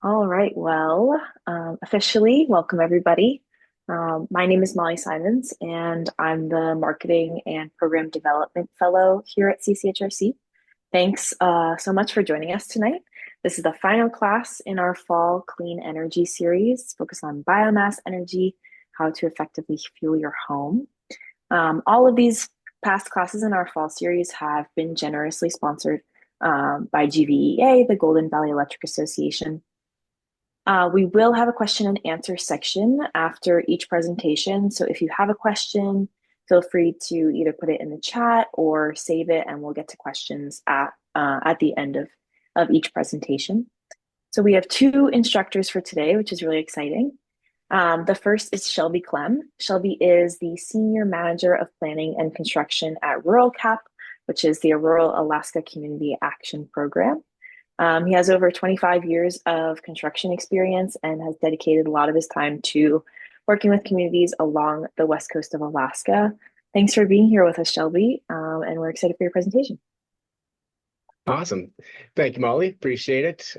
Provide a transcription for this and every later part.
All right, well, officially, welcome everybody. My name is Molly Simons, and I'm the Marketing and Program Development Fellow here at CCHRC. Thanks so much for joining us tonight. This is the final class in our Fall Clean Energy series, focused on biomass energy, how to effectively fuel your home. All of these past classes in our fall series have been generously sponsored by GVEA, the Golden Valley Electric Association. We will have a question and answer section after each presentation. So if you have a question, feel free to either put it in the chat or save it, and we'll get to questions at the end of each presentation. So we have two instructors for today, which is really exciting. The first is Shelby Clem. Shelby is the Senior Manager of Planning and Construction at Rural CAP, which is the Rural Alaska Community Action Program. He has over 25 years of construction experience and has dedicated a lot of his time to working with communities along the west coast of Alaska. Thanks for being here with us, Shelby, and we're excited for your presentation. Awesome. Thank you, Molly. Appreciate it.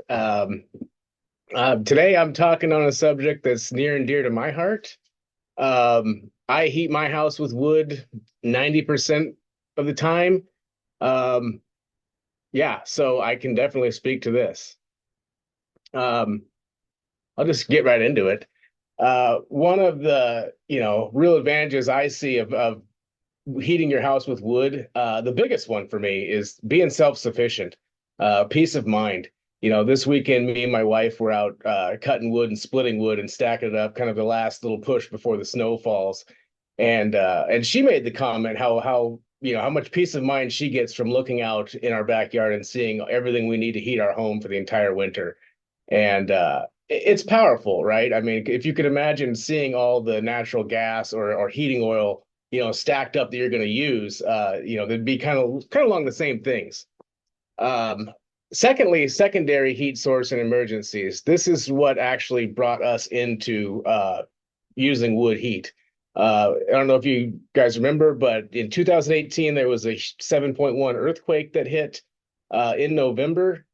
Today I'm talking on a subject that's near and dear to my heart. I heat my house with wood 90% of the time. Yeah, so I can definitely speak to this. I'll just get right into it. One of the, real advantages I see of heating your house with wood, the biggest one for me is being self-sufficient, peace of mind. This weekend, me and my wife were out cutting wood and splitting wood and stacking it up, kind of the last little push before the snow falls. And she made the comment how much peace of mind she gets from looking out in our backyard and seeing everything we need to heat our home for the entire winter. And it's powerful, right? I mean, if you could imagine seeing all the natural gas or heating oil, stacked up that you're going to use, they'd be kind of along the same things. Secondly, secondary heat source and emergencies. This is what actually brought us into using wood heat. I don't know if you guys remember, but in 2018, there was a 7.1 earthquake that hit in November.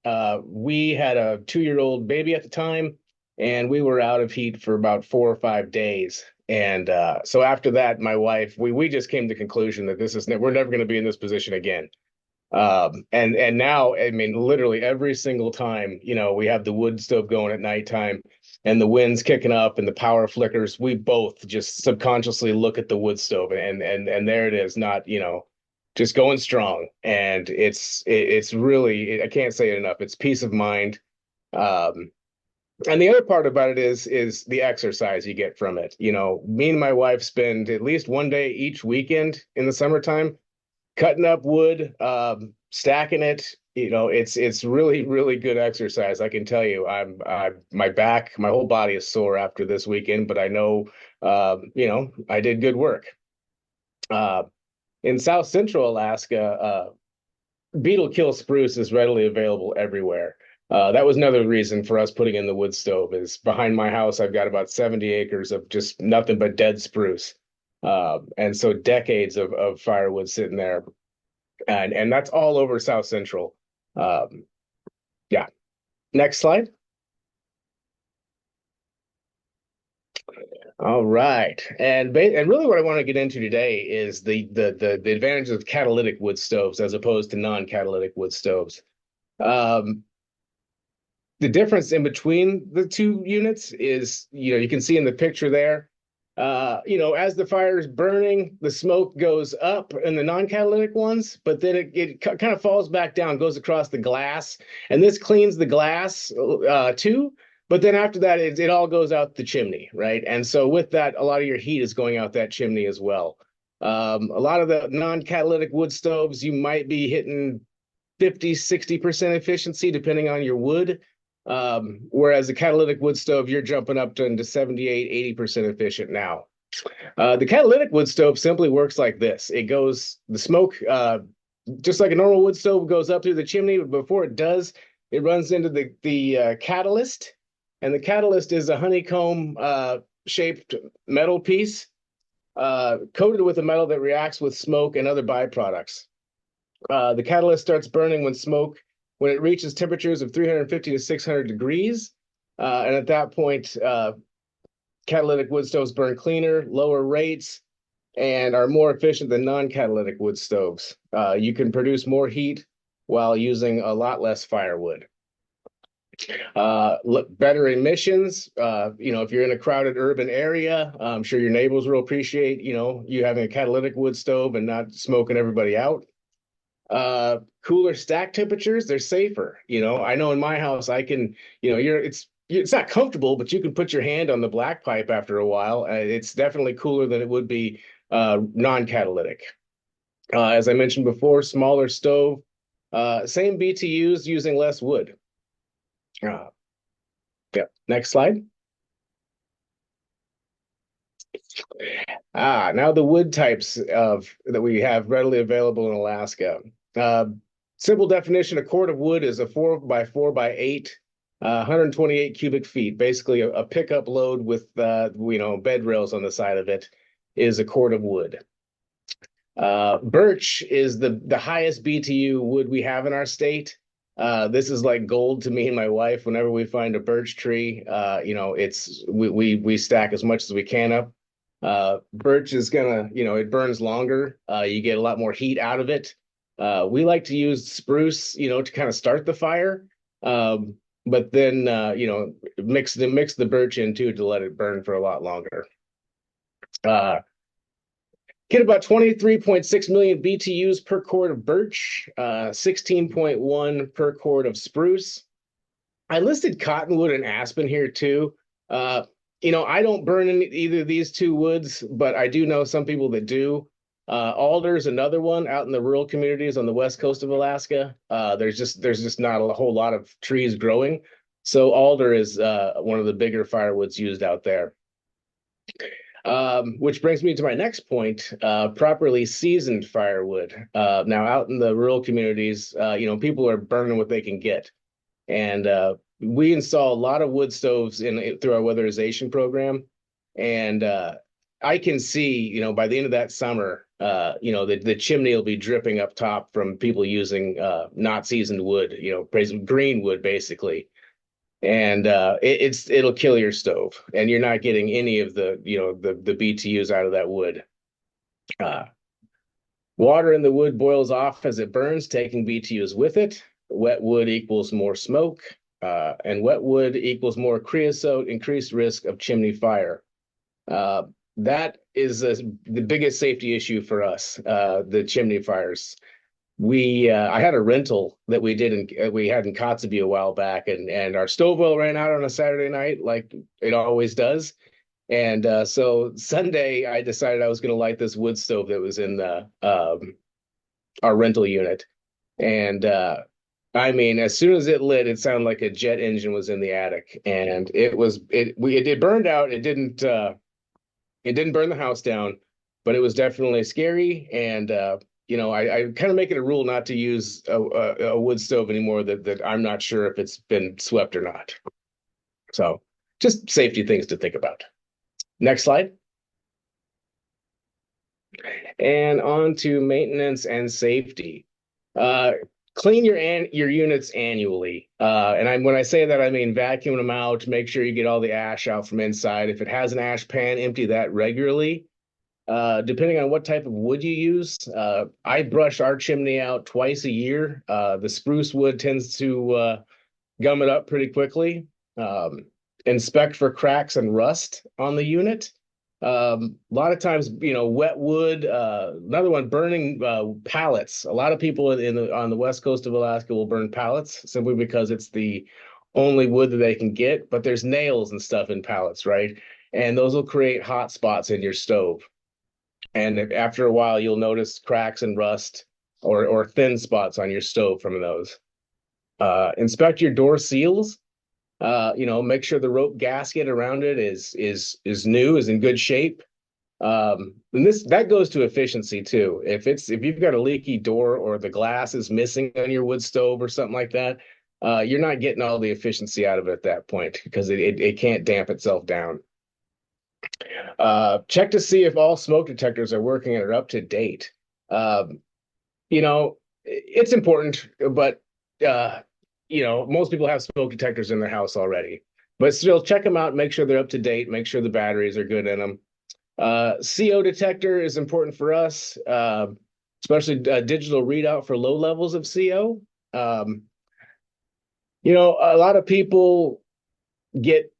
We had a 2-year-old baby at the time, and we were out of heat for about 4 or 5 days. And so after that, my wife, we just came to the conclusion that we're never going to be in this position again. And now, I mean, literally every single time, we have the wood stove going at nighttime and the wind's kicking up and the power flickers, we both just subconsciously look at the wood stove and there it is, not, just going strong. And it's really, I can't say it enough. It's peace of mind. And the other part about it is the exercise you get from it. Me and my wife spend at least one day each weekend in the summertime cutting up wood, stacking it. It's really, really good exercise. I can tell you, my back, my whole body is sore after this weekend, but I know, I did good work. In South Central Alaska, beetle kill spruce is readily available everywhere. That was another reason for us putting in the wood stove. Is behind my house, I've got about 70 acres of just nothing but dead spruce. And so decades of firewood sitting there. And that's all over South Central. Yeah. Next slide. All right. And really what I want to get into today is the advantages of catalytic wood stoves as opposed to non-catalytic wood stoves. The difference in between the two units is, you can see in the picture there, as the fire is burning, the smoke goes up in the non-catalytic ones, but then it kind of falls back down, goes across the glass, and this cleans the glass too. But then after that, it all goes out the chimney, right? And so with that, a lot of your heat is going out that chimney as well. A lot of the non-catalytic wood stoves, you might be hitting 50, 60% efficiency, depending on your wood. Whereas the catalytic wood stove, you're jumping up to into 78, 80% efficient now. The catalytic wood stove simply works like this. The smoke, just like a normal wood stove, goes up through the chimney, but before it does, it runs into the catalyst. And the catalyst is a honeycomb shaped metal piece coated with a metal that reacts with smoke and other byproducts. The catalyst starts burning when it reaches temperatures of 350 to 600 degrees. And at that point, catalytic wood stoves burn cleaner, lower rates, and are more efficient than non-catalytic wood stoves. You can produce more heat while using a lot less firewood. Better emissions. If you're in a crowded urban area, I'm sure your neighbors will appreciate, you having a catalytic wood stove and not smoking everybody out. Cooler stack temperatures, they're safer. I know in my house, I can, it's not comfortable, but you can put your hand on the black pipe after a while. It's definitely cooler than it would be non-catalytic. As I mentioned before, smaller stove, same BTUs using less wood. Uh, yeah. Next slide. Now the wood types of that we have readily available in Alaska. Uh, Simple definition: a cord of wood is a 4 by 4 by 8, 128 cubic feet. Basically, a pickup load with bed rails on the side of it is a cord of wood. Birch is the highest BTU wood we have in our state. This is like gold to me and my wife. Whenever we find a birch tree, it's we stack as much as we can up. Birch is gonna, it burns longer. You get a lot more heat out of it. We like to use spruce, to kind of start the fire. But then, mix the birch in too to let it burn for a lot longer. Get about 23.6 million BTUs per cord of birch, 16.1 per cord of spruce. I listed cottonwood and aspen here too. I don't burn in either of these two woods, but I do know some people that do. Alder is another one out in the rural communities on the west coast of Alaska. There's just not a whole lot of trees growing, so alder is one of the bigger firewoods used out there. Which brings me to my next point, properly seasoned firewood. Now, out in the rural communities, people are burning what they can get. And we install a lot of wood stoves through our weatherization program. And I can see, by the end of that summer, the chimney will be dripping up top from people using not seasoned wood, green wood, basically. And it'll kill your stove, and you're not getting any of the BTUs out of that wood. Uh, Water in the wood boils off as it burns, taking BTUs with it. Wet wood equals more smoke, and wet wood equals more creosote, increased risk of chimney fire. That is the biggest safety issue for us, the chimney fires. I had a rental that we had in Kotzebue a while back, and our stove oil ran out on a Saturday night, like it always does. And so Sunday, I decided I was going to light this wood stove that was in our rental unit. And I mean, as soon as it lit, it sounded like a jet engine was in the attic, and it burned out. It didn't burn the house down, but it was definitely scary. And I kind of make it a rule not to use a wood stove anymore that I'm not sure if it's been swept or not. So just safety things to think about. Next slide. And on to maintenance and safety. Clean your units annually. And when I say that, I mean vacuum them out, make sure you get all the ash out from inside. If it has an ash pan, empty that regularly. Depending on what type of wood you use, I brush our chimney out twice a year. The spruce wood tends to gum it up pretty quickly. Inspect for cracks and rust on the unit. A lot of times, wet wood. Another one, burning pallets. A lot of people on the west coast of Alaska will burn pallets simply because it's the only wood that they can get. But there's nails and stuff in pallets, right? And those will create hot spots in your stove. And after a while, you'll notice cracks and rust or thin spots on your stove from those. Inspect your door seals. Make sure the rope gasket around it is new, is in good shape. And that goes to efficiency too. If you've got a leaky door or the glass is missing on your wood stove or something like that, you're not getting all the efficiency out of it at that point because it can't damp itself down. Check to see if all smoke detectors are working and are up to date. Um, it's important, but most people have smoke detectors in their house already. but still check them out, make sure they're up to date, make sure the batteries are good in them. CO detector is important for us, especially digital readout for low levels of CO. Um, a lot of people get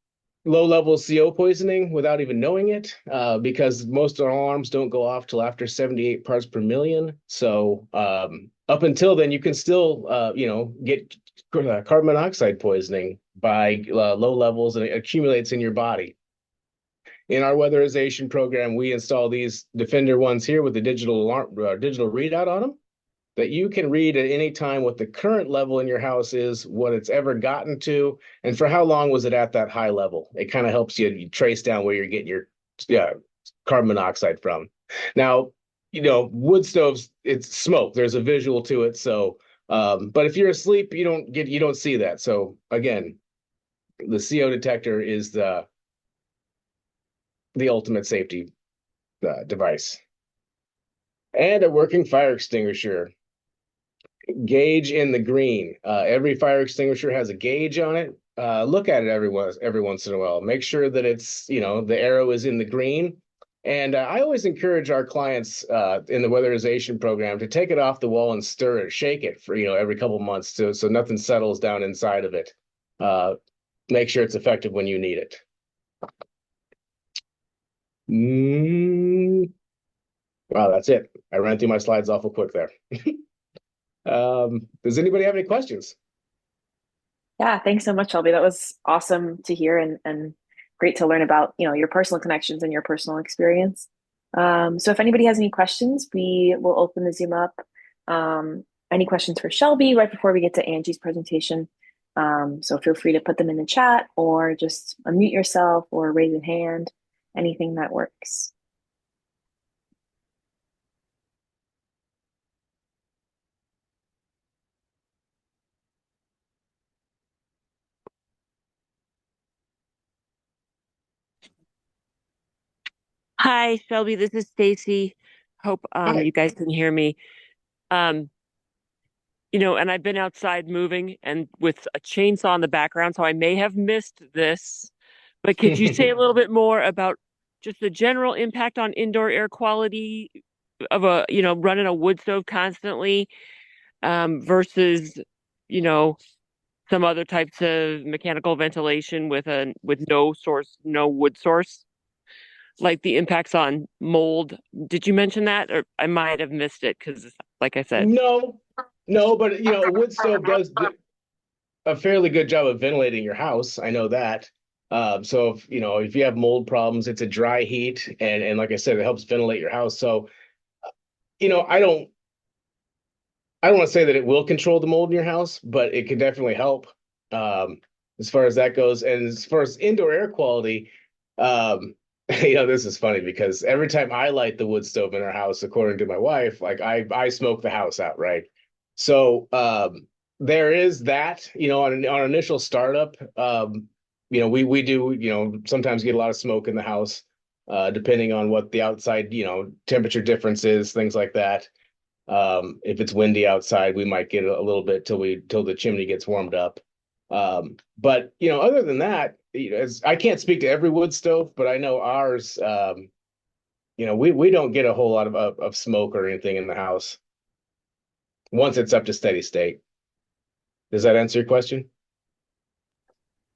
low level CO poisoning without even knowing it, because most alarms don't go off till after 78 parts per million. So up until then, you can still, get carbon monoxide poisoning by low levels, and it accumulates in your body. In our weatherization program, we install these Defender ones here with the digital alarm, digital readout on them, that you can read at any time what the current level in your house is, what it's ever gotten to, and for how long was it at that high level. It kind of helps you trace down where you're getting your carbon monoxide from. Now, wood stoves, it's smoke. There's a visual to it. So, but if you're asleep, you don't see that. So again, the CO detector is the ultimate safety device. And a working fire extinguisher. Gauge in the green. Every fire extinguisher has a gauge on it. Look at it every once in a while. Make sure that it's, the arrow is in the green. And I always encourage our clients in the weatherization program to take it off the wall and stir it, shake it for, every couple months so nothing settles down inside of it. Make sure it's effective when you need it. Wow, that's it. I ran through my slides awful quick there. Does anybody have any questions? Yeah, thanks so much, Shelby. That was awesome to hear and great to learn about, your personal connections and your personal experience. So if anybody has any questions, we will open the Zoom up. Any questions for Shelby right before we get to Angie's presentation? So feel free to put them in the chat or just unmute yourself or raise a hand, anything that works. Hi, Shelby. This is Stacy. Hope Hi. you guys can hear me. Um, and I've been outside moving and with a chainsaw in the background, so I may have missed this. But could you say a little bit more about just the general impact on indoor air quality of running a wood stove constantly, versus, you know, some other types of mechanical ventilation with no wood source? Like the impacts on mold. Did you mention that? Or I might have missed it because, like I said. No, no, but a wood stove does a fairly good job of ventilating your house. I know that. So if you have mold problems, it's a dry heat, and like I said, it helps ventilate your house. So you know, I don't I don't want to say that it will control the mold in your house, but it can definitely help, um, as far as that goes. And as far as indoor air quality, um, this is funny because every time I light the wood stove in our house, according to my wife, like I smoke the house out, right? So there is that, on initial startup, we do, sometimes get a lot of smoke in the house, depending on what the outside, temperature difference is, things like that. If it's windy outside, we might get a little bit till the chimney gets warmed up. But other than that, I can't speak to every wood stove, but I know ours. We don't get a whole lot of smoke or anything in the house once it's up to steady state. Does that answer your question?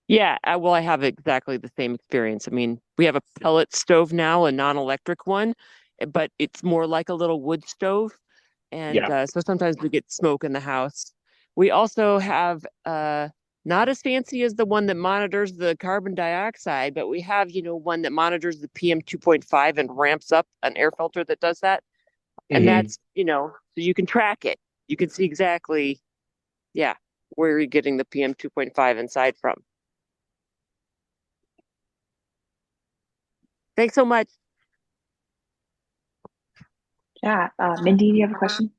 Yeah, well, I have exactly the same experience. I mean, we have a pellet stove now, a non-electric one, but it's more like a little wood stove. And Yeah. so sometimes we get smoke in the house. We also have not as fancy as the one that monitors the carbon dioxide, but we have, one that monitors the PM 2.5 and ramps up an air filter that does that. And Hmm. that's, so you can track it. You can see exactly, yeah, where you're getting the PM 2.5 inside from. Thanks so much. Yeah, Mindy, do you have a question?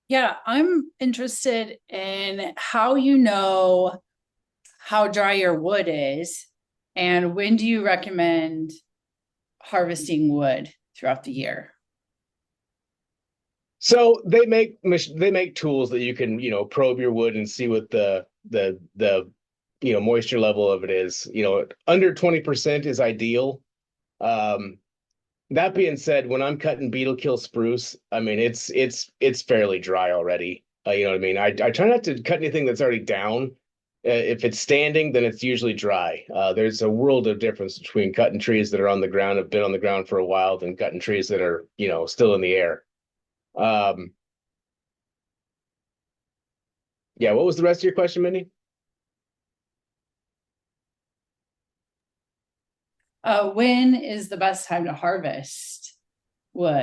Yeah, I'm interested in how you know how dry your wood is, and when do you recommend harvesting wood throughout the year? So they make tools that you can probe your wood and see what the moisture level of it is. Under 20% is ideal. Um, that being said, when I'm cutting beetle kill spruce, I mean it's fairly dry already. You know what I mean? I try not to cut anything that's already down. If it's standing, then it's usually dry. There's a world of difference between cutting trees that are on the ground, have been on the ground for a while, than cutting trees that are, still in the air. Um, yeah, what was the rest of your question, Mindy? When is the best time to harvest wood?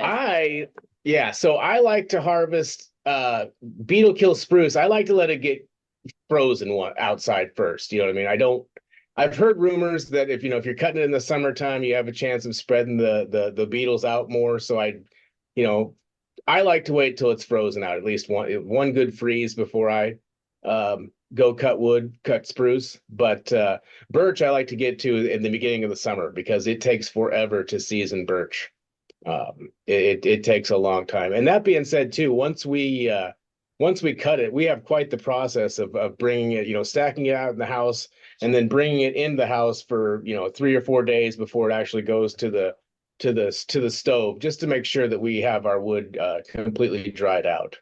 So I like to harvest beetle kill spruce. I like to let it get frozen outside first. You know what I mean? I've heard rumors that if you're cutting it in the summertime, you have a chance of spreading the beetles out more. So I like to wait till it's frozen out, at least one good freeze before I go cut spruce. But birch I like to get to in the beginning of the summer because it takes forever to season birch. It takes a long time. And that being said, too, once we cut it, we have quite the process of bringing it, stacking it out in the house and then bringing it in the house for 3 or 4 days before it actually goes to the stove, just to make sure that we have our wood completely dried out.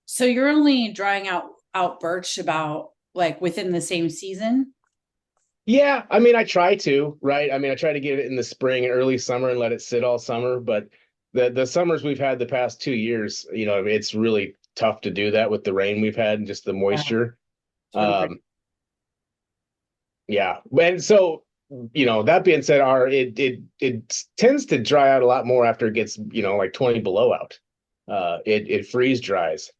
So you're only drying out birch about like within the same season? Yeah, I mean, I try to, right? I mean, I try to get it in the spring and early summer and let it sit all summer. But the summers we've had the past 2 years, it's really tough to do that with the rain we've had and just the Yeah, moisture. it's been pretty. Yeah, and so that being said, it tends to dry out a lot more after it gets like 20 below out. It freeze dries.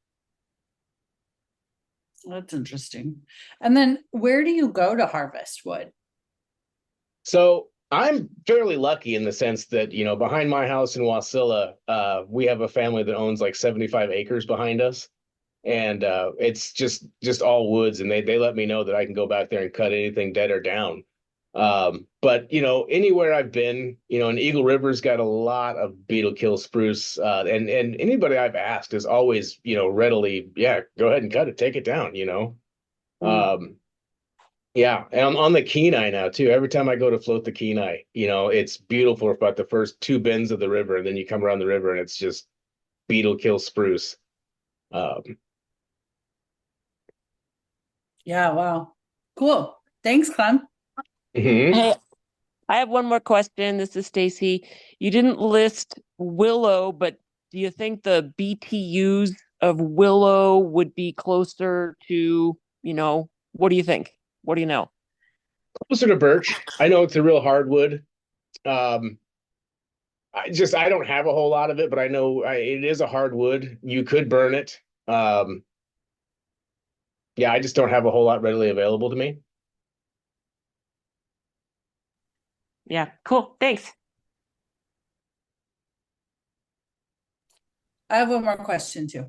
That's interesting. And then where do you go to harvest wood? So I'm fairly lucky in the sense that, behind my house in Wasilla, we have a family that owns like 75 acres behind us. And it's just all woods, and they let me know that I can go back there and cut anything dead or down. But anywhere I've been, and Eagle River's got a lot of beetle kill spruce, and anybody I've asked is always, readily, yeah, go ahead and cut it, take it down. Mm. Um, yeah, and I'm on the Kenai now too. Every time I go to float the Kenai, it's beautiful for about the first two bends of the river, and then you come around the river and it's just beetle kill spruce. Um, Yeah, wow. Cool. Thanks, Clem. mhm. Hey, I have one more question. This is Stacy. You didn't list willow, but do you think the BTUs of willow would be closer to, what do you think? What do you know? Closer to birch. I know it's a real hardwood. Um, I don't have a whole lot of it, but I know it is a hardwood. You could burn it. Um, yeah, I just don't have a whole lot readily available to me. Yeah, cool. Thanks. I have one more question too.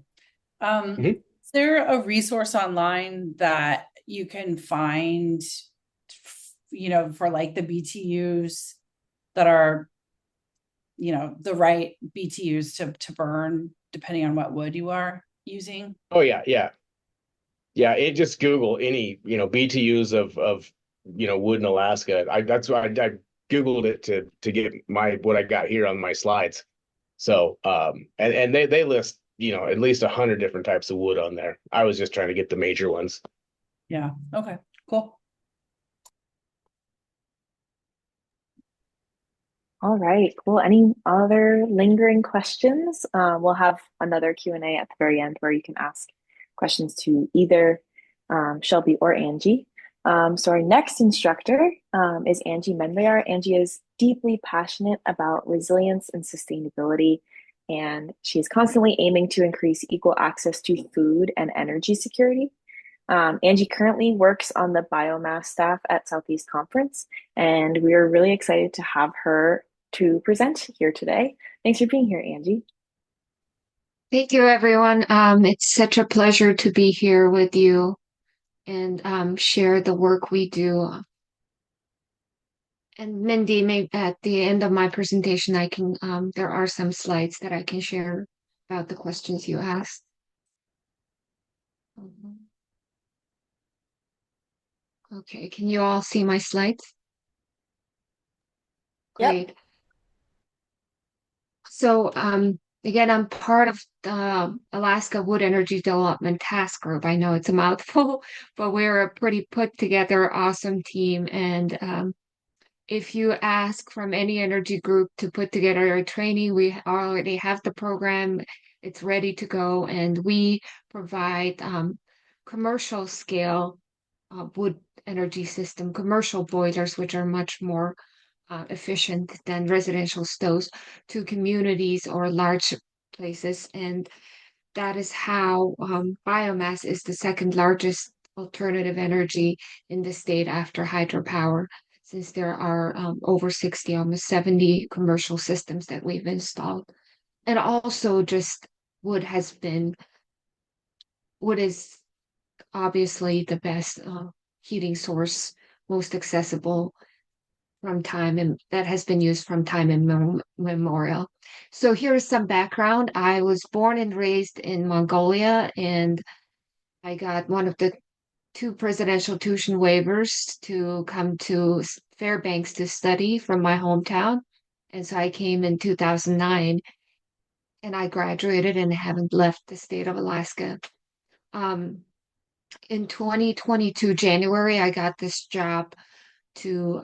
Mhm. Is there a resource online that you can find, for like the BTUs that are, the right BTUs to burn depending on what wood you are using? Oh yeah, yeah, yeah. It just Google any BTUs of wood in Alaska. That's why I Googled it to get what I got here on my slides. So and they list at least 100 different types of wood on there. I was just trying to get the major ones. Yeah. Okay, cool. All right, cool. Any other lingering questions? We'll have another Q&A at the very end where you can ask questions to either Shelby or Angie. So our next instructor is Angie Mendbayar. Angie is deeply passionate about resilience and sustainability, and she is constantly aiming to increase equal access to food and energy security. Angie currently works on the biomass staff at Southeast Conference, and we are really excited to have her to present here today. Thanks for being here, Angie. Thank you, everyone. It's such a pleasure to be here with you and share the work we do. And Mindy, maybe at the end of my presentation, there are some slides that I can share about the questions you asked. Okay, can you all see my slides? Yep. Great. So, again, I'm part of the Alaska Wood Energy Development Task Group. I know it's a mouthful, but we're a pretty put together, awesome team. And if you ask from any energy group to put together a training, we already have the program. It's ready to go, and we provide commercial scale wood energy system, commercial boilers, which are much more efficient than residential stoves, to communities or large places. And that is how biomass is the second largest alternative energy in the state after hydropower, since there are over 60, almost 70 commercial systems that we've installed. And also just wood has been, wood is obviously the best heating source, most accessible from time, and that has been used from time immemorial. So here's some background. I was born and raised in Mongolia, and I got one of the two presidential tuition waivers to come to Fairbanks to study from my hometown. And so I came in 2009 and I graduated and haven't left the state of Alaska. Um, in 2022, January, I got this job to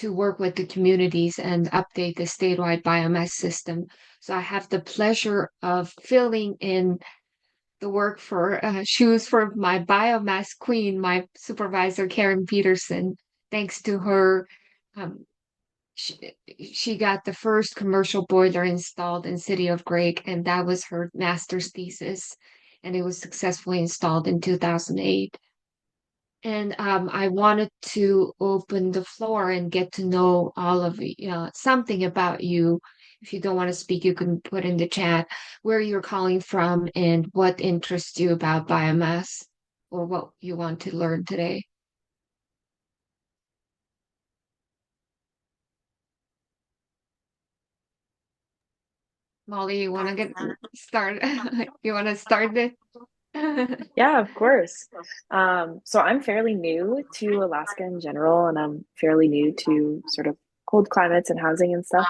work with the communities and update the statewide biomass system. So I have the pleasure of filling in the work for shoes for my biomass queen, my supervisor, Karen Peterson. Thanks to her, um, she, she got the first commercial boiler installed in City of Greg, and that was her master's thesis. And it was successfully installed in 2008. And I wanted to open the floor and get to know all of you, something about you. If you don't want to speak, you can put in the chat where you're calling from and what interests you about biomass or what you want to learn today. Molly, you want to get started? You want to start it? Yeah, of course. So I'm fairly new to Alaska in general, and I'm fairly new to sort of cold climates and housing and stuff.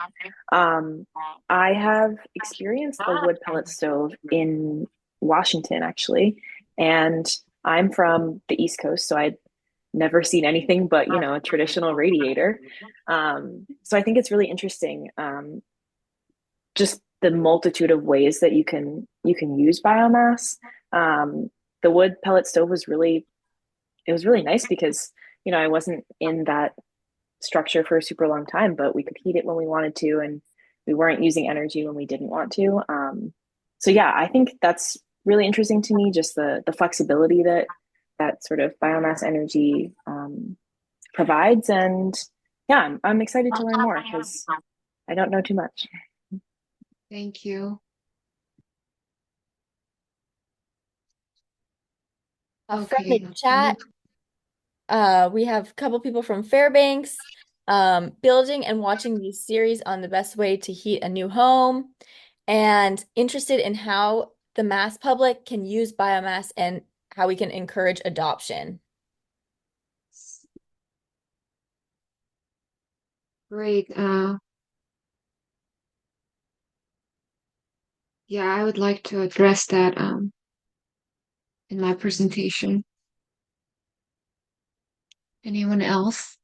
Um, I have experienced a wood pellet stove in Washington, actually, and I'm from the East Coast, so I'd never seen anything but, a traditional radiator. So I think it's really interesting, just the multitude of ways that you can use biomass. Um, the wood pellet stove was really it was really nice because I wasn't in that structure for a super long time, but we could heat it when we wanted to, and we weren't using energy when we didn't want to. So yeah, I think that's really interesting to me, just the flexibility that sort of biomass energy provides, and yeah, I'm excited to learn more because I don't know too much. Thank you. From Okay. the chat, we have a couple people from Fairbanks, building and watching these series on the best way to heat a new home, and interested in how the mass public can use biomass and how we can encourage adoption. Great. Yeah, I would like to address that in my presentation. Anyone else?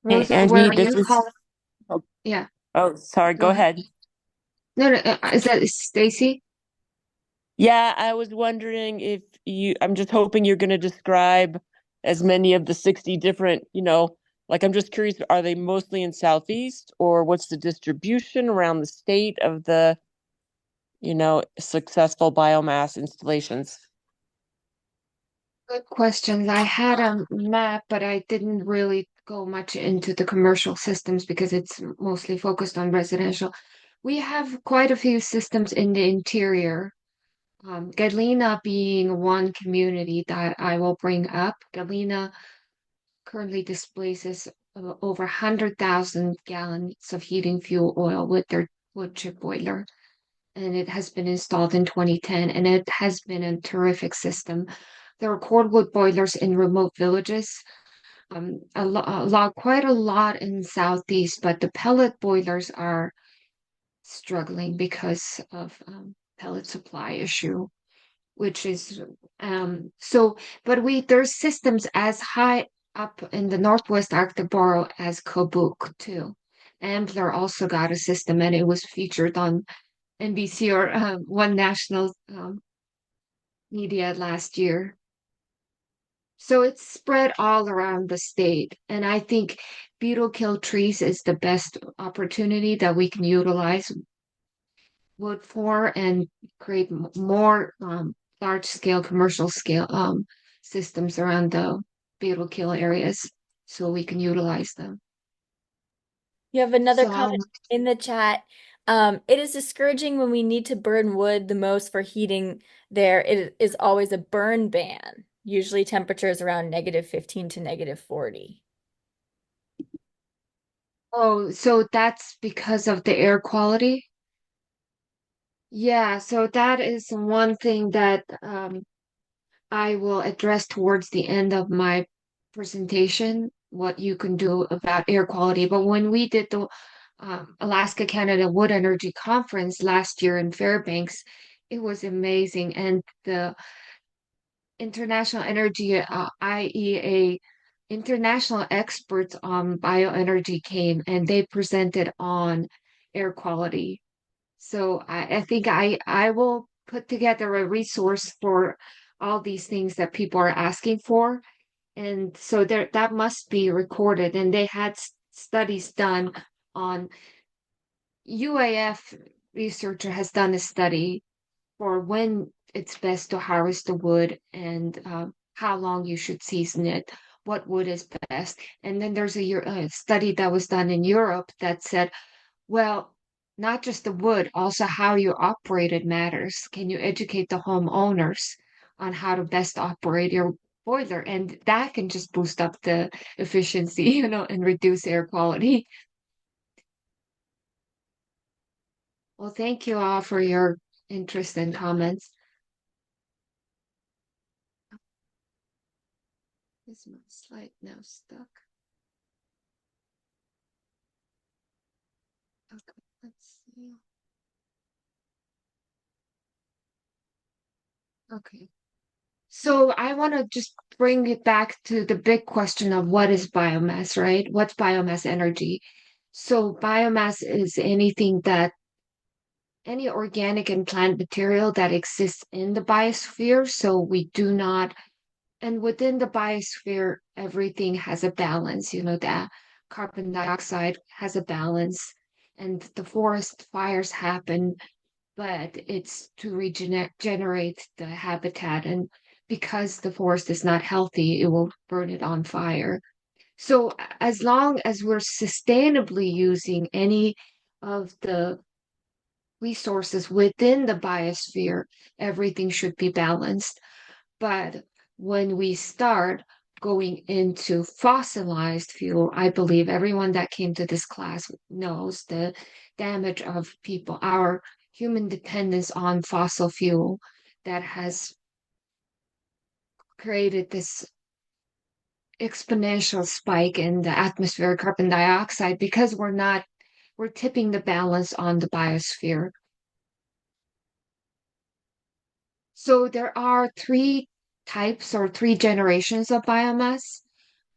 Rosa, Angie, where are this you is, calling? oh, Yeah, oh, sorry, go go ahead. ahead. No, no, is that Stacy? Yeah, I was wondering if I'm just hoping you're going to describe as many of the 60 different, like I'm just curious, are they mostly in Southeast, or what's the distribution around the state of the, successful biomass installations? Good questions. I had a map, but I didn't really go much into the commercial systems because it's mostly focused on residential. We have quite a few systems in the interior. Galena being one community that I will bring up. Galena currently displaces over 100,000 gallons of heating fuel oil with their wood chip boiler. and it has been installed in 2010, and it has been a terrific system. There are cordwood boilers in remote villages, quite a lot in Southeast, but the pellet boilers are struggling because of pellet supply issue, which is but there's systems as high up in the Northwest Arctic borough as Kabuk too. Ambler also got a system, and it was featured on NBC or One National media last year. So it's spread all around the state. And I think beetle kill trees is the best opportunity that we can utilize wood for and create more large scale, commercial scale systems around the beetle kill areas so we can utilize them. You have another So comment in the chat. It is discouraging when we need to burn wood the most for heating there. It is always a burn ban. Usually temperatures around -15 to -40. oh, so that's because of the air quality? Yeah, so that is one thing that I will address towards the end of my presentation, what you can do about air quality. But when we did the Alaska Canada Wood Energy Conference last year in Fairbanks, it was amazing. And the International Energy IEA international experts on bioenergy came and they presented on air quality. So I think I will put together a resource for all these things that people are asking for. And so there that must be recorded. And they had studies done on UAF researcher has done a study for when it's best to harvest the wood and how long you should season it, what wood is best. And then there's a study that was done in Europe that said, well, not just the wood, also how you operate it matters. Can you educate the homeowners on how to best operate your boiler? And that can just boost up the efficiency, and reduce air quality. Well, thank you all for your interest and comments. Is my slide now stuck? Okay, let's see. Okay. So I want to just bring it back to the big question of what is biomass, right? What's biomass energy? So biomass is any organic and plant material that exists in the biosphere. So we do not, and within the biosphere, everything has a balance. The carbon dioxide has a balance, and the forest fires happen, but it's to regenerate the habitat. And because the forest is not healthy, it will burn it on fire. So as long as we're sustainably using any of the resources within the biosphere, everything should be balanced. But when we start going into fossilized fuel, I believe everyone that came to this class knows the damage of people, our human dependence on fossil fuel that has created this exponential spike in the atmospheric carbon dioxide because we're tipping the balance on the biosphere. So there are three types or three generations of biomass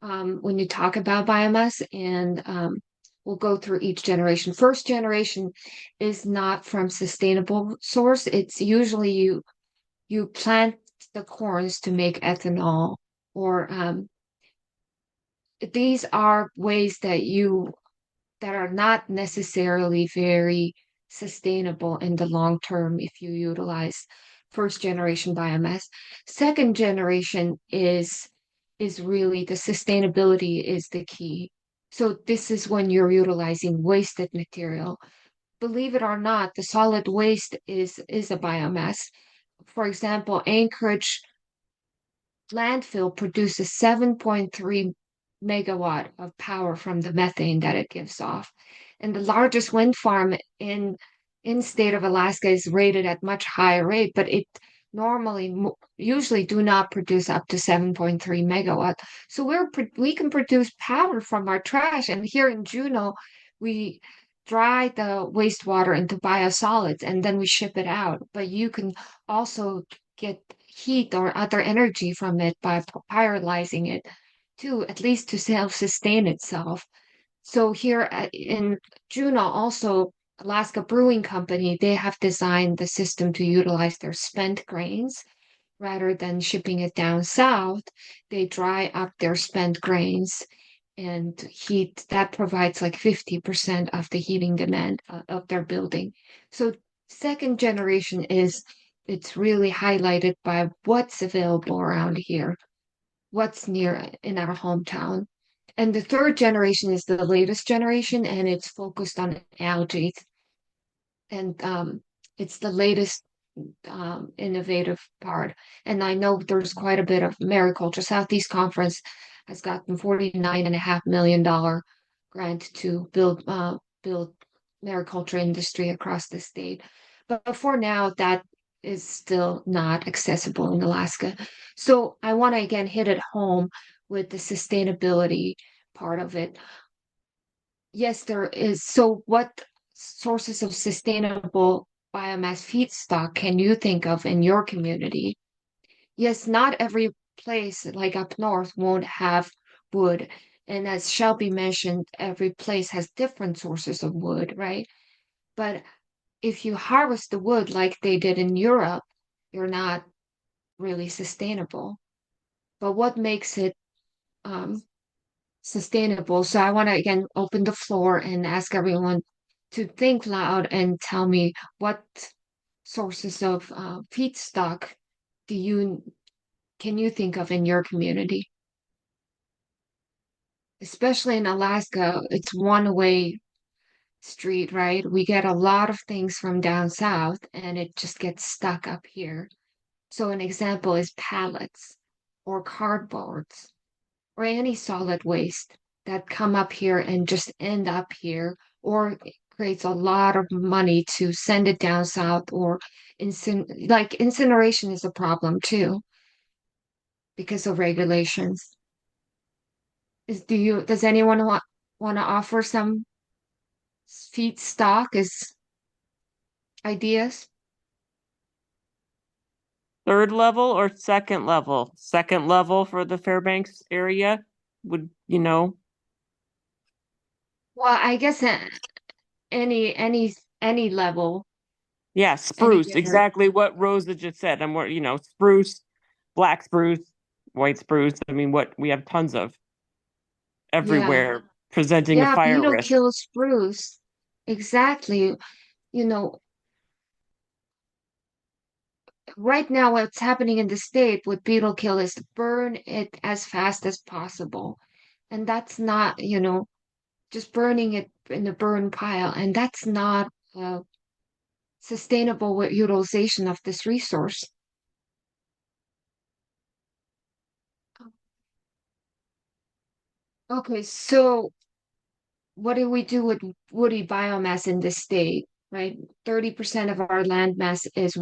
when you talk about biomass, and we'll go through each generation. First generation is not from sustainable source. It's usually you plant the corns to make ethanol, or these are ways that are not necessarily very sustainable in the long term if you utilize first generation biomass. Second generation is really the sustainability is the key. So this is when you're utilizing wasted material. Believe it or not, the solid waste is a biomass. For example, Anchorage landfill produces 7.3 megawatt of power from the methane that it gives off. And the largest wind farm in in state of Alaska is rated at much higher rate, but it usually do not produce up to 7.3 megawatt. So we can produce power from our trash. And here in Juneau, we dry the wastewater into biosolids and then we ship it out. But you can also get heat or other energy from it by pyrolyzing it too, at least to self-sustain itself. So here in Juneau, also Alaska Brewing Company, they have designed the system to utilize their spent grains rather than shipping it down south. They dry up their spent grains and heat. That provides like 50% of the heating demand of their building. So second generation it's really highlighted by what's available around here, what's near in our hometown. And the third generation is the latest generation, and it's focused on algae. And it's the latest innovative part. And I know there's quite a bit of mariculture. Southeast Conference has gotten $49.5 million grant to build mariculture industry across the state. But for now, that is still not accessible in Alaska. So I want to again hit it home with the sustainability part of it. Yes, there is. So what sources of sustainable biomass feedstock can you think of in your community? Yes, not every place like up north won't have wood. And as Shelby mentioned, every place has different sources of wood, right? But if you harvest the wood like they did in Europe, you're not really sustainable. But what makes it um, sustainable? So I want to again open the floor and ask everyone to think loud and tell me what sources of feedstock do you can you think of in your community? Especially in Alaska, it's one-way street, right? We get a lot of things from down south and it just gets stuck up here. So an example is pallets or cardboards or any solid waste that come up here and just end up here, or it creates a lot of money to send it down south, or like incineration is a problem too because of regulations. Does anyone want to offer some feedstock as ideas? Third level or second level? Second level for the Fairbanks area would, Well, I guess any level, yeah, any spruce, different. exactly what Rosa just said. And we're, spruce, black spruce, white spruce. I mean, what we have tons of Yeah. everywhere presenting a Yeah, fire beetle risk. kill spruce. Exactly. You know, right now what's happening in the state with beetle kill is to burn it as fast as possible. And that's not, just burning it in the burn pile. And that's not sustainable utilization of this resource. Okay, so what do we do with woody biomass in this state, right? 30% of our land mass is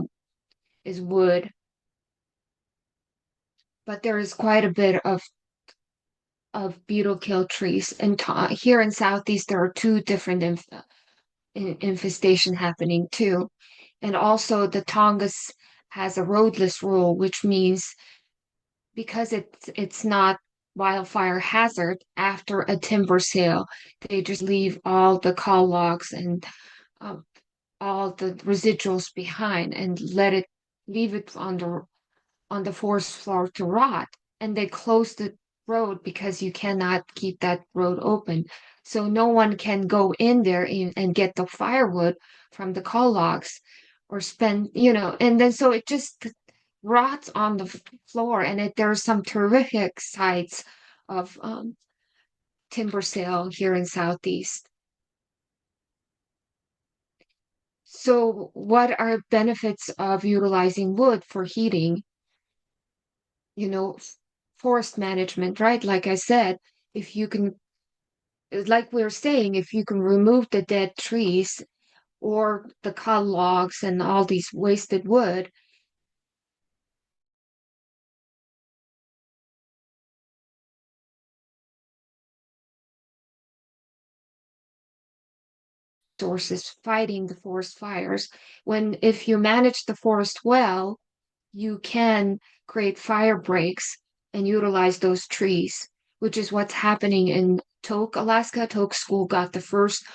wood, but there is quite a bit of beetle kill trees. And here in Southeast, there are two different infestation happening too. And also the Tongass has a roadless rule, which means because it's not wildfire hazard after a timber sale, they just leave all the call logs and um, all the residuals behind and leave it on the forest floor to rot. And they close the road because you cannot keep that road open. So no one can go in there and get the firewood from the call logs or spend, and then so it just rots on the floor. And there are some terrific sites of timber sale here in Southeast. So what are benefits of utilizing wood for heating? Forest management, right? Like I said, if you can, like we are saying, if you can remove the dead trees or the cut logs and all these wasted wood. Sources fighting the forest fires. When if you manage the forest well, you can create fire breaks and utilize those trees, which is what's happening in Tok, Alaska. Tok School got the first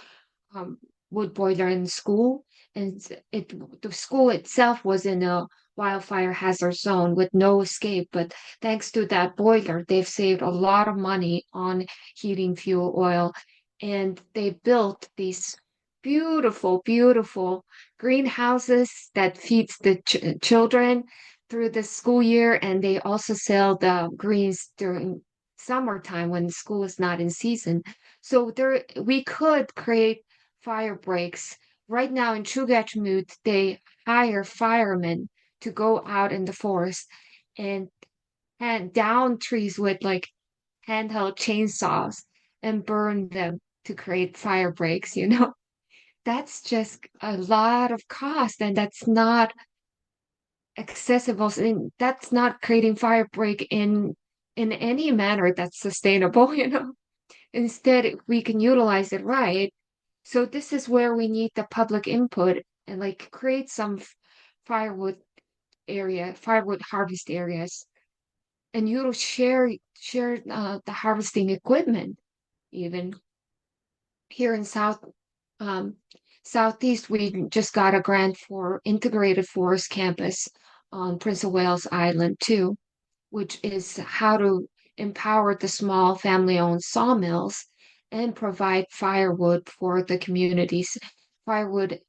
um, wood boiler in school, and the school itself was in a wildfire hazard zone with no escape. But thanks to that boiler, they've saved a lot of money on heating fuel oil, and they built these beautiful, beautiful greenhouses that feeds the children through the school year, and they also sell the greens during summertime when school is not in season. So there, we could create fire breaks. Right now in Chugachmut, they hire firemen to go out in the forest and down trees with like handheld chainsaws and burn them to create fire breaks, you know? That's just a lot of cost, and that's not accessible. And that's not creating fire break in any manner that's sustainable, you know? Instead, we can utilize it right. So this is where we need the public input and like create some firewood harvest areas, and you will share the harvesting equipment. Even here in um, Southeast, we just got a grant for integrated forest campus on Prince of Wales Island too, which is how to empower the small family-owned sawmills and provide firewood for the communities. Firewood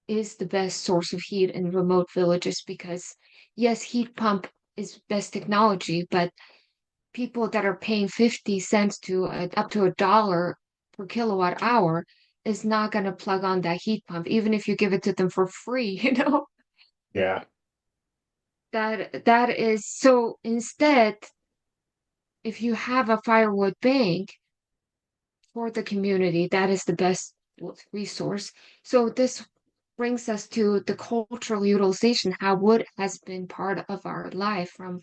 is the best source of heat in remote villages because, yes, heat pump is best technology, but people that are paying 50 cents to up to $1 per kilowatt hour is not going to plug on that heat pump, even if you give it to them for free, you know? Yeah. That is so instead, if you have a firewood bank for the community, that is the best resource. So this brings us to the cultural utilization, how wood has been part of our life from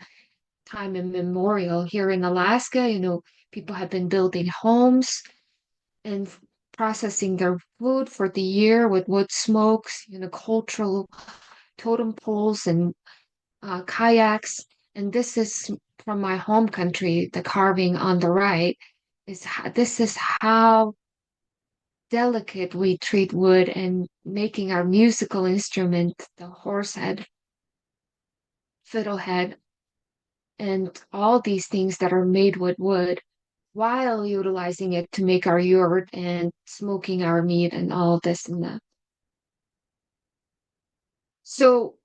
time immemorial. Here in Alaska, you know, people have been building homes and processing their food for the year with wood smokes, you know, cultural totem poles and kayaks. And this is from my home country, the carving on the right this is how delicate we treat wood and making our musical instrument, the horse head, fiddle head, and all these things that are made with wood while utilizing it to make our yurt and smoking our meat and all this and that. So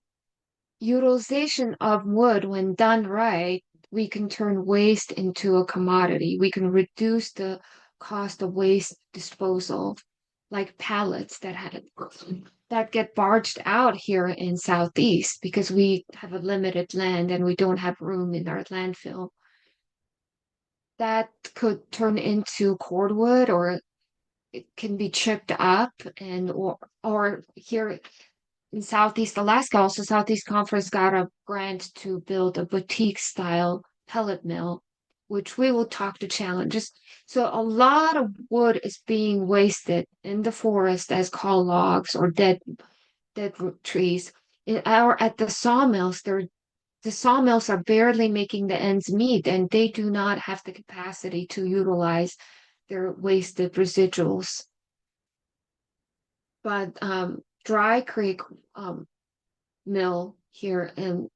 utilization of wood, when done right, we can turn waste into a commodity. We can reduce the cost of waste disposal, like pallets that get barged out here in Southeast because we have a limited land and we don't have room in our landfill. That could turn into cordwood, or it can be chipped up and or here in Southeast Alaska, also Southeast Conference got a grant to build a boutique style pellet mill, which we will talk to challenges. So a lot of wood is being wasted in the forest as call logs or dead trees. At the sawmills, the sawmills are barely making the ends meet, and they do not have the capacity to utilize their wasted residuals. But Dry Creek mill here in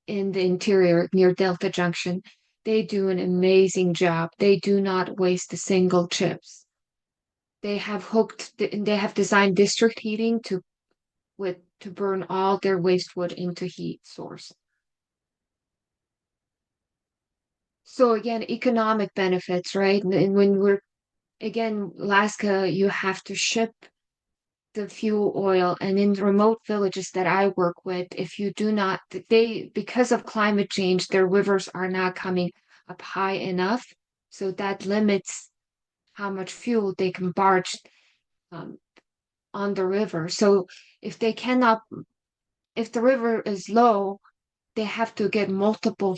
the interior near Delta Junction, they do an amazing job. They do not waste a single chips. They have designed district heating to burn all their waste wood into heat source. So again, economic benefits, right? And when we're again, Alaska, you have to ship the fuel oil, and in remote villages that I work with, if you do not, because of climate change, their rivers are not coming up high enough. So that limits how much fuel they can barge um, on the river. So if they cannot, if the river is low, they have to get multiple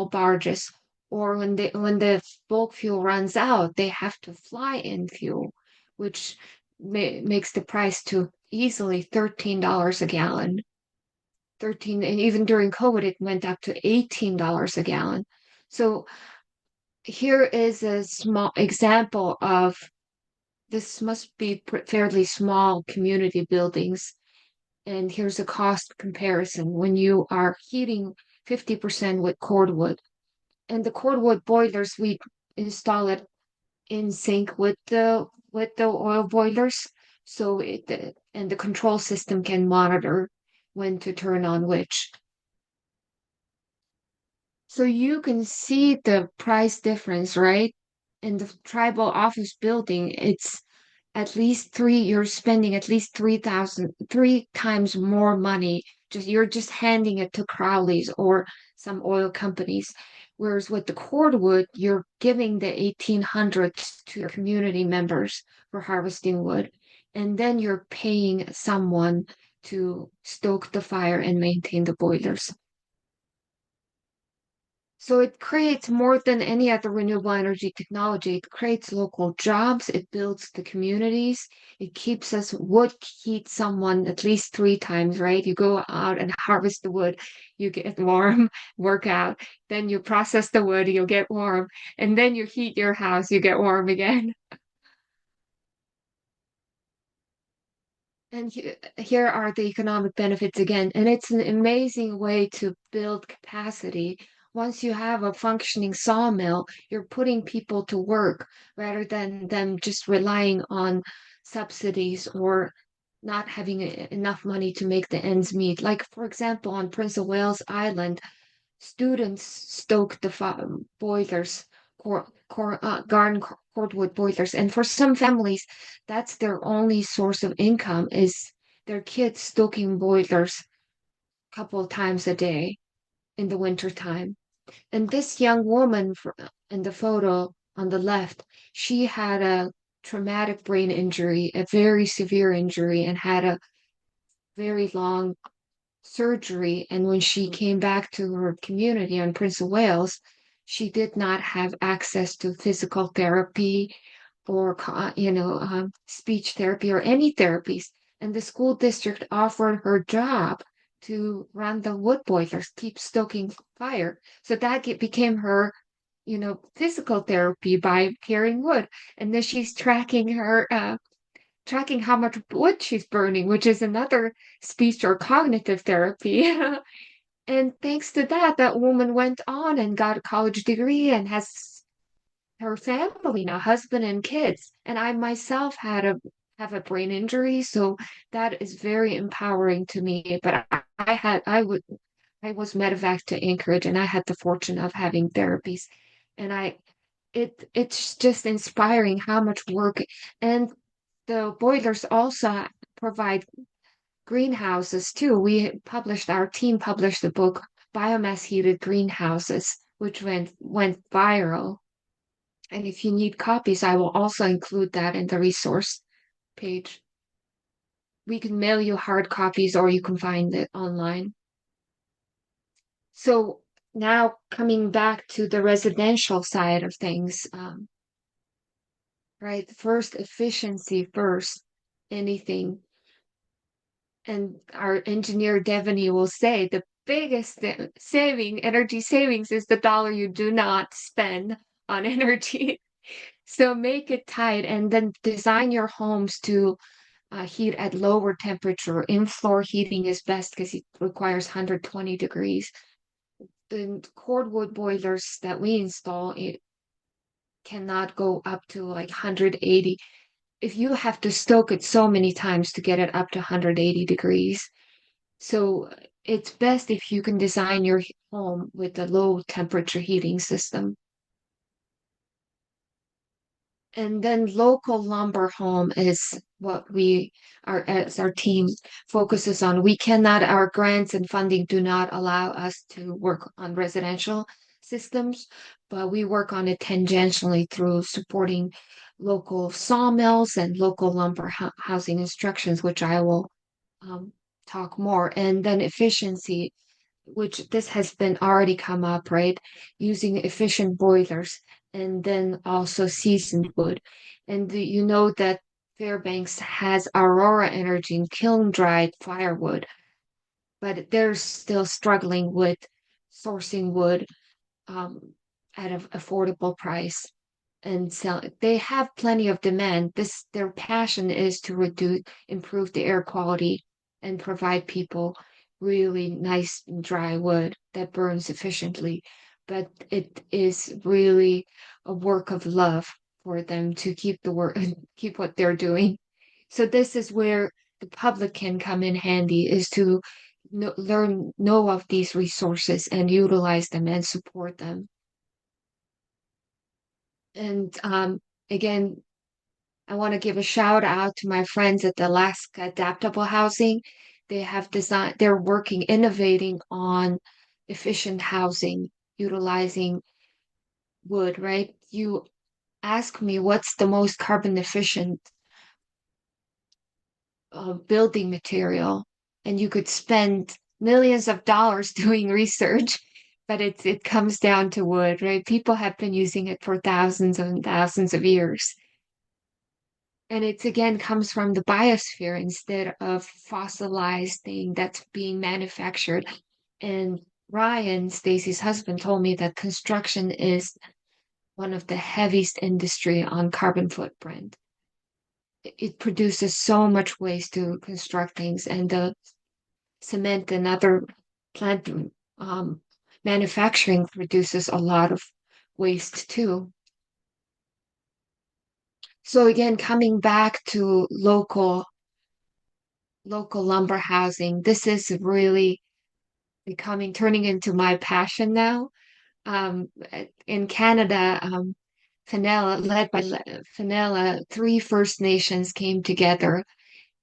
barges, or when the bulk fuel runs out, they have to fly in fuel, which makes the price to easily $13 a gallon. 13, and even during COVID, it went up to $18 a gallon. So here is a small example of this must be fairly small community buildings. And here's a cost comparison when you are heating 50% with cordwood. And the cordwood boilers, we install it in sync with the oil boilers. So and the control system can monitor when to turn on which. So you can see the price difference, right? In the tribal office building, it's at least you're spending at least 3 times more money. You're just handing it to Crowley's or some oil companies. Whereas with the cordwood, you're giving the 1800s to your community members for harvesting wood. And then you're paying someone to stoke the fire and maintain the boilers. So it creates more than any other renewable energy technology. It creates local jobs. It builds the communities. It keeps us wood heat someone at least 3 times, right? You go out and harvest the wood, you get warm, work out. Then you process the wood, you'll get warm. And then you heat your house, you get warm again. And here are the economic benefits again. And it's an amazing way to build capacity. Once you have a functioning sawmill, you're putting people to work rather than them just relying on subsidies or not having enough money to make the ends meet. Like, for example, on Prince of Wales Island, students stoke the boilers, garden cordwood boilers, and for some families, that's their only source of income is their kids stoking boilers a couple of times a day in the winter time. And this young woman in the photo on the left, she had a traumatic brain injury, a very severe injury, and had a very long surgery. And when she came back to her community on Prince of Wales, she did not have access to physical therapy or, speech therapy or any therapies. And the school district offered her job to run the wood boilers, keep stoking fire. So that became her, physical therapy by carrying wood. And then she's tracking how much wood she's burning, which is another speech or cognitive therapy. And thanks to that, that woman went on and got a college degree and has her family now, husband and kids. And I myself have a brain injury, so that is very empowering to me. But I was medevaced to Anchorage, and I had the fortune of having therapies, and it's just inspiring how much work. And the boilers also provide greenhouses too. Our team published the book Biomass Heated Greenhouses, which went viral. And if you need copies, I will also include that in the resource page. We can mail you hard copies or you can find it online. So now coming back to the residential side of things, right? First, efficiency first, anything. And our engineer Devaney will say the biggest energy savings is the dollar you do not spend on energy. So make it tight and then design your homes to heat at lower temperature. In-floor heating is best because it requires 120 degrees. The cordwood boilers that we install, it cannot go up to like 180. If you have to stoke it so many times to get it up to 180 degrees. So it's best if you can design your home with a low temperature heating system. And then local lumber home is what as our team focuses on. Our grants and funding do not allow us to work on residential systems, but we work on it tangentially through supporting local sawmills and local lumber housing instructions, which I will talk more. And then efficiency, which this has been already come up, right? Using efficient boilers and then also seasoned wood. And you know that Fairbanks has Aurora Energy and kiln dried firewood, but they're still struggling with sourcing wood um, at an affordable price and sell. They have plenty of demand. Their passion is to improve the air quality and provide people really nice dry wood that burns efficiently. But it is really a work of love for them to keep the work, keep what they're doing. So this is where the public can come in handy, is to know of these resources and utilize them and support them. And again, I want to give a shout out to my friends at the Alaska Adaptable Housing. They're working, innovating on efficient housing, utilizing wood, right? You ask me what's the most carbon efficient building material, and you could spend millions of dollars doing research, but it comes down to wood, right? People have been using it for thousands and thousands of years. And it again comes from the biosphere instead of fossilized thing that's being manufactured. And Ryan, Stacy's husband, told me that construction is one of the heaviest industry on carbon footprint. It produces so much waste to construct things, and the cement and other plant um, manufacturing produces a lot of waste too. So again, coming back to local lumber housing, this is really turning into my passion now. In Canada, led by Fenella, 3 First Nations came together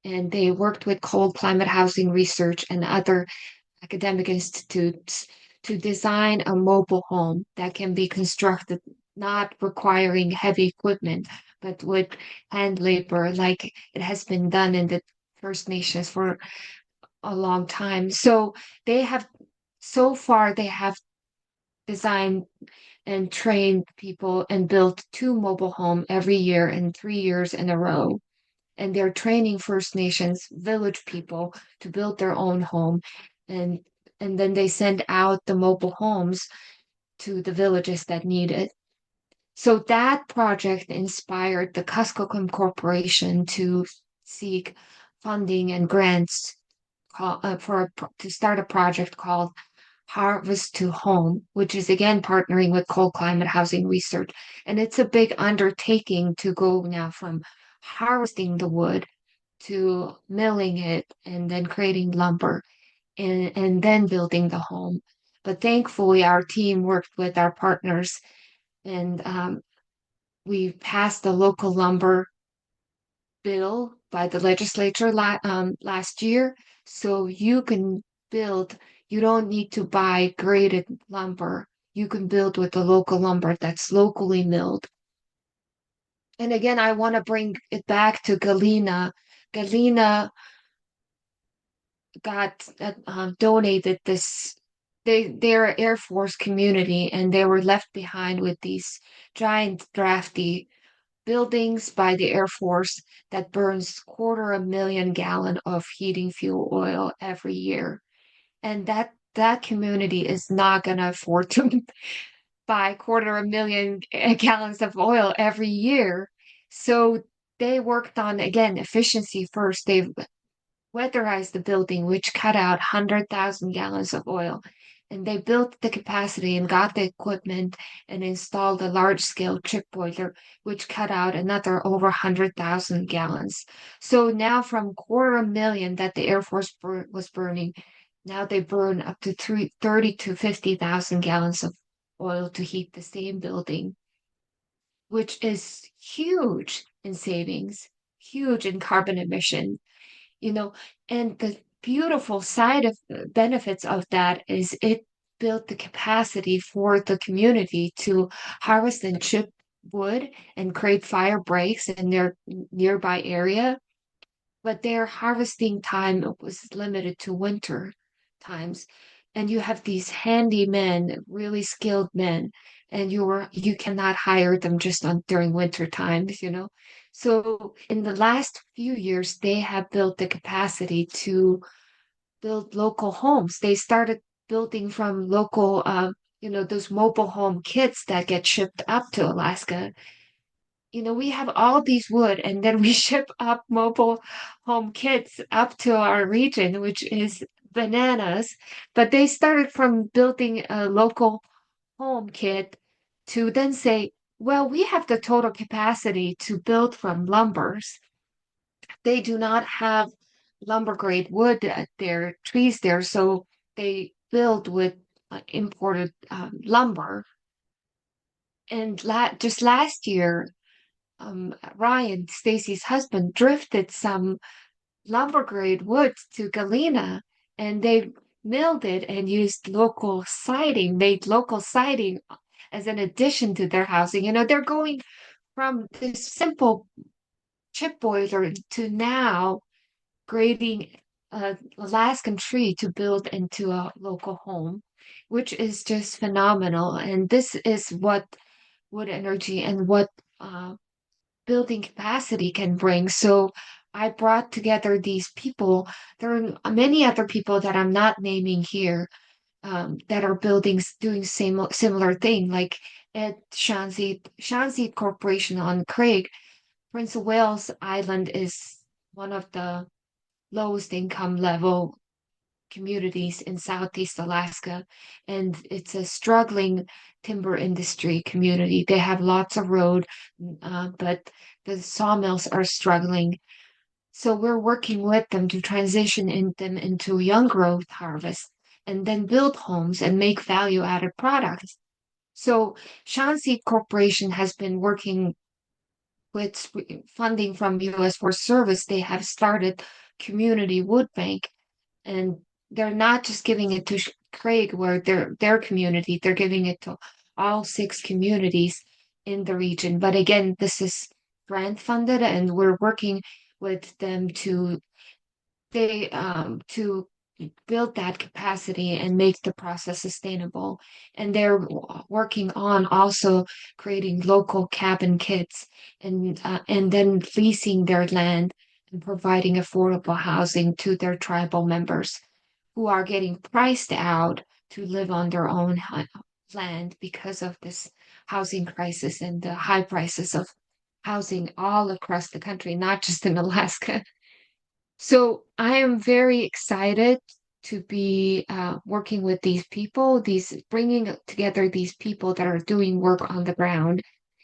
and they worked with Cold Climate Housing Research and other academic institutes to design a mobile home that can be constructed not requiring heavy equipment, but with hand labor, like it has been done in the First Nations for a long time. So far they have designed and trained people and built 2 mobile homes every year and 3 years in a row. And they're training First Nations village people to build their own home. And and then they send out the mobile homes to the villages that need it. So that project inspired the Kuskokwim Corporation to seek funding and grants to start a project called Harvest to Home, which is again partnering with Cold Climate Housing Research. And it's a big undertaking to go now from harvesting the wood to milling it and then creating lumber and then building the home. But thankfully, our team worked with our partners and we passed the local lumber bill by the legislature last year. So you can build, you don't need to buy graded lumber. You can build with the local lumber that's locally milled. And again, I want to bring it back to Galena. Galena got donated their Air Force community, and they were left behind with these giant drafty buildings by the Air Force that burns 250,000 gallon of heating fuel oil every year. And that community is not gonna afford to buy 250,000 gallons of oil every year. So they worked on again efficiency first. They weatherized the building, which cut out 100,000 gallons of oil. And they built the capacity and got the equipment and installed a large scale chip boiler, which cut out another over 100,000 gallons. So now from 250,000 that the Air Force was burning, now they burn up to 30 to 50,000 gallons of oil to heat the same building, which is huge in savings, huge in carbon emission, you know, and the beautiful side of benefits of that is it built the capacity for the community to harvest and chip wood and create fire breaks in their nearby area, but their harvesting time was limited to winter times. And you have these handy men, really skilled men, and you cannot hire them just on during winter times, you know. So in the last few years, they have built the capacity to build local homes. They started building from local, those mobile home kits that get shipped up to Alaska. We have all these wood and then we ship up mobile home kits up to our region, which is bananas. But they started from building a local home kit to then say, well, we have the total capacity to build from lumbers. They do not have lumber grade wood at their trees there, so they build with imported lumber. And just last year, Ryan, Stacy's husband, drifted some lumber grade wood to Galena and they milled it and used local siding, made local siding as an addition to their housing. They're going from this simple chip boiler to now grading a Alaskan tree to build into a local home, which is just phenomenal. And this is what wood energy and what building capacity can bring. So I brought together these people. There are many other people that I'm not naming here that are doing similar thing, like at Shansi Corporation on Craig. Prince of Wales Island is one of the lowest income level communities in Southeast Alaska, and it's a struggling timber industry community. They have lots of road, but the sawmills are struggling. So we're working with them to them into young growth harvest and then build homes and make value added products. So Shansi Corporation has been working with funding from U.S. Forest Service. They have started community wood bank, and they're not just giving it to Craig, where their community, they're giving it to all 6 communities in the region. But again, this is grant funded, and we're working with them to build that capacity and make the process sustainable. And they're working on also creating local cabin kits and then leasing their land and providing affordable housing to their tribal members who are getting priced out to live on their own land because of this housing crisis and the high prices of housing all across the country, not just in Alaska. So I am very excited to be working with these people, bringing together these people that are doing work on the ground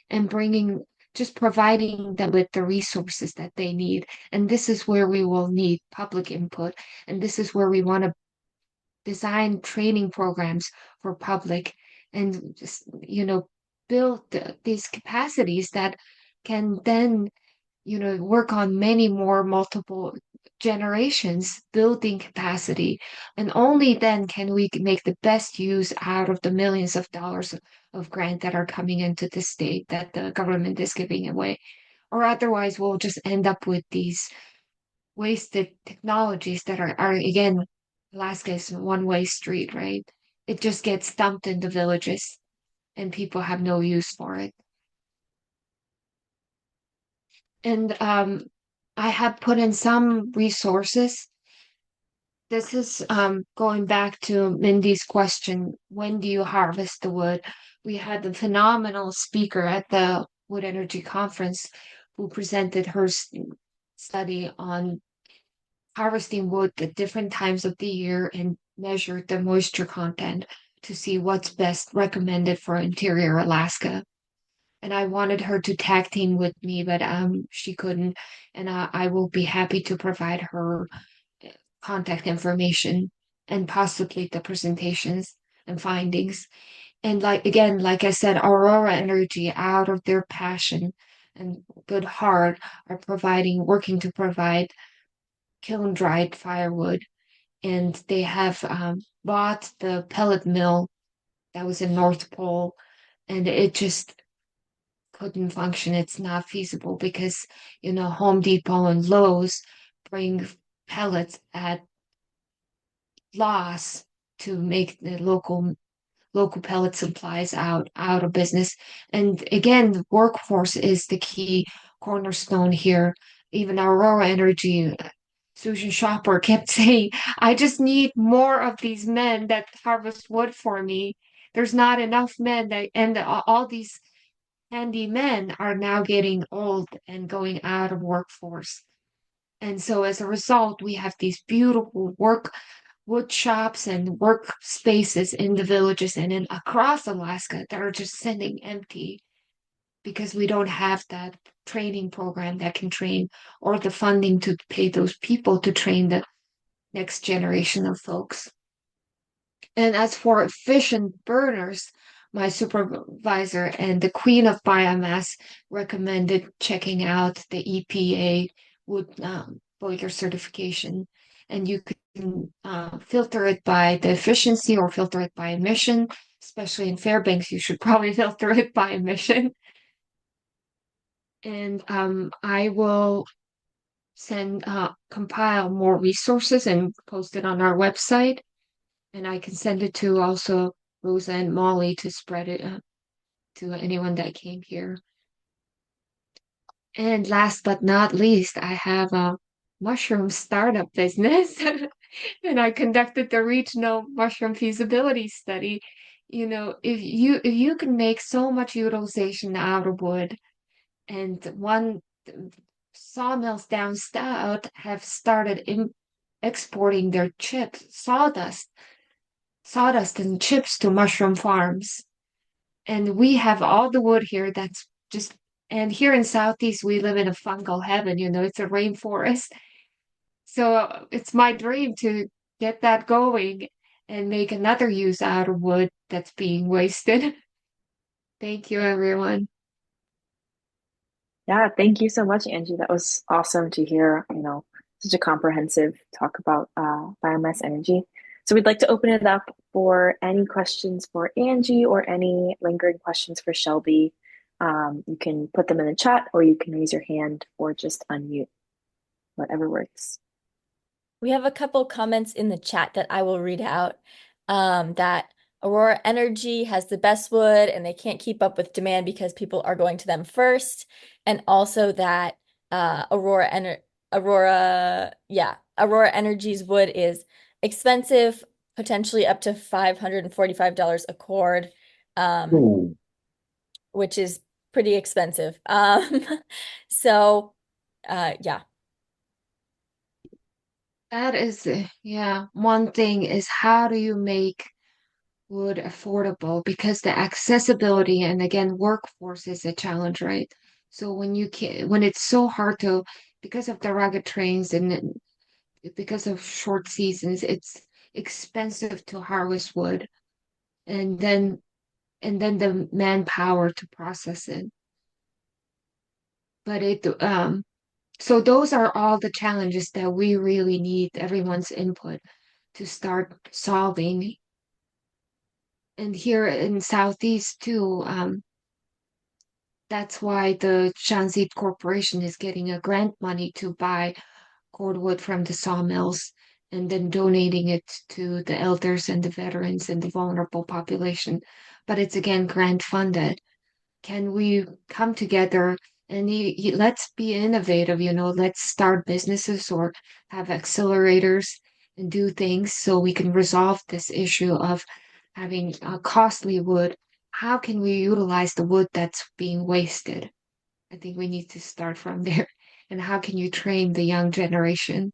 and just providing them with the resources that they need. And this is where we will need public input. And this is where we want to design training programs for public and just, build these capacities that can then, work on many more multiple generations building capacity. And only then can we make the best use out of the millions of dollars of grant that are coming into the state that the government is giving away. Or otherwise, we'll just end up with these wasted technologies that are again, Alaska is a one-way street, right? It just gets dumped in the villages and people have no use for it. And I have put in some resources. This is going back to Mindy's question, when do you harvest the wood? We had the phenomenal speaker at the Wood Energy Conference who presented her study on harvesting wood at different times of the year and measured the moisture content to see what's best recommended for interior Alaska. And I wanted her to tag team with me, but she couldn't. And I will be happy to provide her contact information and possibly the presentations and findings. And like I said, Aurora Energy, out of their passion and good heart, are working to provide kiln dried firewood. And they have bought the pellet mill that was in North Pole, and it just couldn't function. It's not feasible because, Home Depot and Lowe's bring pellets at loss to make the local pellet supplies out of business. And again, the workforce is the key cornerstone here. Even Aurora Energy, Susan Shopper kept saying, I just need more of these men that harvest wood for me. There's not enough men and all these handy men are now getting old and going out of workforce. And so as a result, we have these beautiful wood shops and work spaces in the villages and across Alaska that are just sitting empty because we don't have that training program that can train or the funding to pay those people to train the next generation of folks. And as for efficient burners, my supervisor and the queen of biomass recommended checking out the EPA wood boiler certification. And you can filter it by the efficiency or filter it by emission. Especially in Fairbanks, you should probably filter it by emission. And I will compile more resources and post it on our website. And I can send it to also Rosa and Molly to spread it to anyone that came here. And last but not least, I have a mushroom startup business. And I conducted the regional mushroom feasibility study. If you can make so much utilization out of wood, and one sawmills down south have started exporting their chips, sawdust and chips to mushroom farms. And we have all the wood here that's just, and here in Southeast, we live in a fungal heaven, it's a rainforest. So it's my dream to get that going and make another use out of wood that's being wasted. Thank you, everyone. Yeah, thank you so much, Angie. That was awesome to hear, such a comprehensive talk about biomass energy. So we'd like to open it up for any questions for Angie or any lingering questions for Shelby. You can put them in the chat or you can raise your hand or just unmute, whatever works. We have a couple comments in the chat that I will read out. That Aurora Energy has the best wood and they can't keep up with demand because people are going to them first. And also that Aurora Energy's wood is expensive, potentially up to $545 a cord, which is pretty expensive. So yeah. That is, yeah, one thing is how do you make wood affordable? Because the accessibility and again, workforce is a challenge, right? So when it's so hard to, because of the rugged terrains and because of short seasons, it's expensive to harvest wood and then the manpower to process it. But so those are all the challenges that we really need everyone's input to start solving. And here in Southeast too, that's why the Shanxi Corporation is getting a grant money to buy cordwood from the sawmills and then donating it to the elders and the veterans and the vulnerable population. But it's again grant funded. Can we come together and let's be innovative, let's start businesses or have accelerators and do things so we can resolve this issue of having costly wood. How can we utilize the wood that's being wasted? I think we need to start from there. And how can you train the young generation?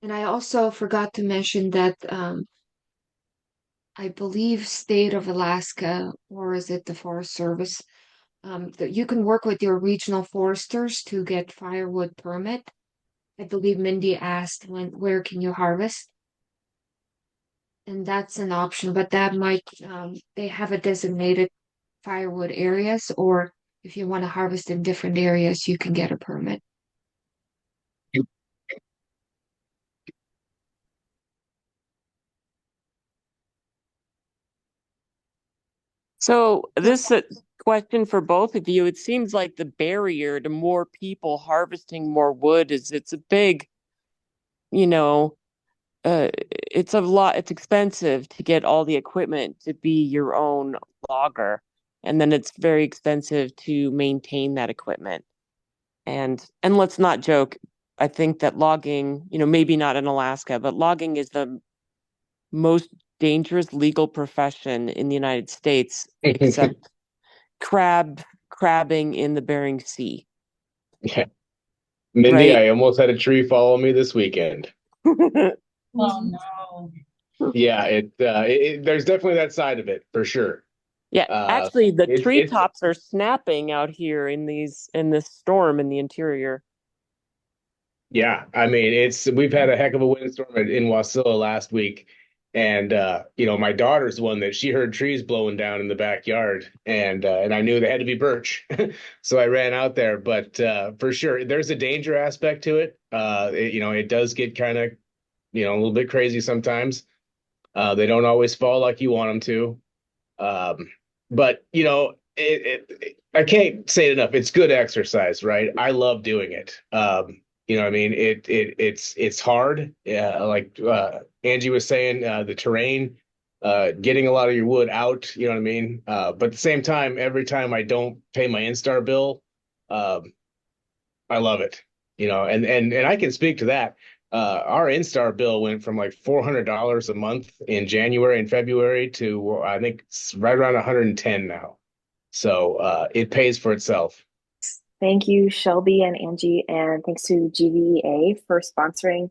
And I also forgot to mention that I believe state of Alaska, or is it the Forest Service, that you can work with your regional foresters to get firewood permit. I believe Mindy asked where can you harvest? And that's an option, but that might they have a designated firewood areas, or if you want to harvest in different areas, you can get a permit. So this question for both of you, it seems like the barrier to more people harvesting more wood is it's a big, you know, it's a lot, it's expensive to get all the equipment to be your own logger. And then it's very expensive to maintain that equipment. And let's not joke. I think that logging, maybe not in Alaska, but logging is the most dangerous legal profession in the United States, except crabbing in the Bering Sea, Yeah. Mindy, right? I almost had a tree follow me this weekend. Oh no. Yeah, there's definitely that side of it for sure. Yeah, Uh, actually, the it's treetops are snapping out here in this storm in the interior. Yeah, I mean, we've had a heck of a windstorm in Wasilla last week, and my daughter's one that she heard trees blowing down in the backyard, and I knew they had to be birch, so I ran out there. But for sure, there's a danger aspect to it. It does get kind of a little bit crazy sometimes. They don't always fall like you want them to. But I can't say it enough. It's good exercise, right? I love doing it. I mean, it's hard. Yeah, like Angie was saying, the terrain, getting a lot of your wood out. You know what I mean? But at the same time, every time I don't pay my Instar bill, um, I love it. And I can speak to that. Our Instar bill went from like $400 a month in January and February to I think it's right around 110 now. So it pays for itself. Thank you, Shelby and Angie, and thanks to GVA for sponsoring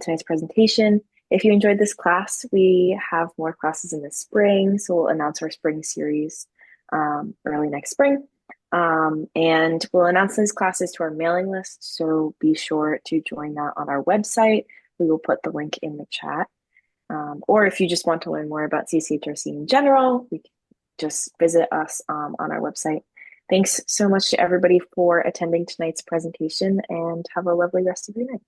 tonight's presentation. If you enjoyed this class, we have more classes in the spring, so we'll announce our spring series early next spring. And we'll announce these classes to our mailing list, so be sure to join that on our website. We will put the link in the chat. Or if you just want to learn more about CCHRC in general, we can just visit us on our website. Thanks so much to everybody for attending tonight's presentation, and have a lovely rest of your night.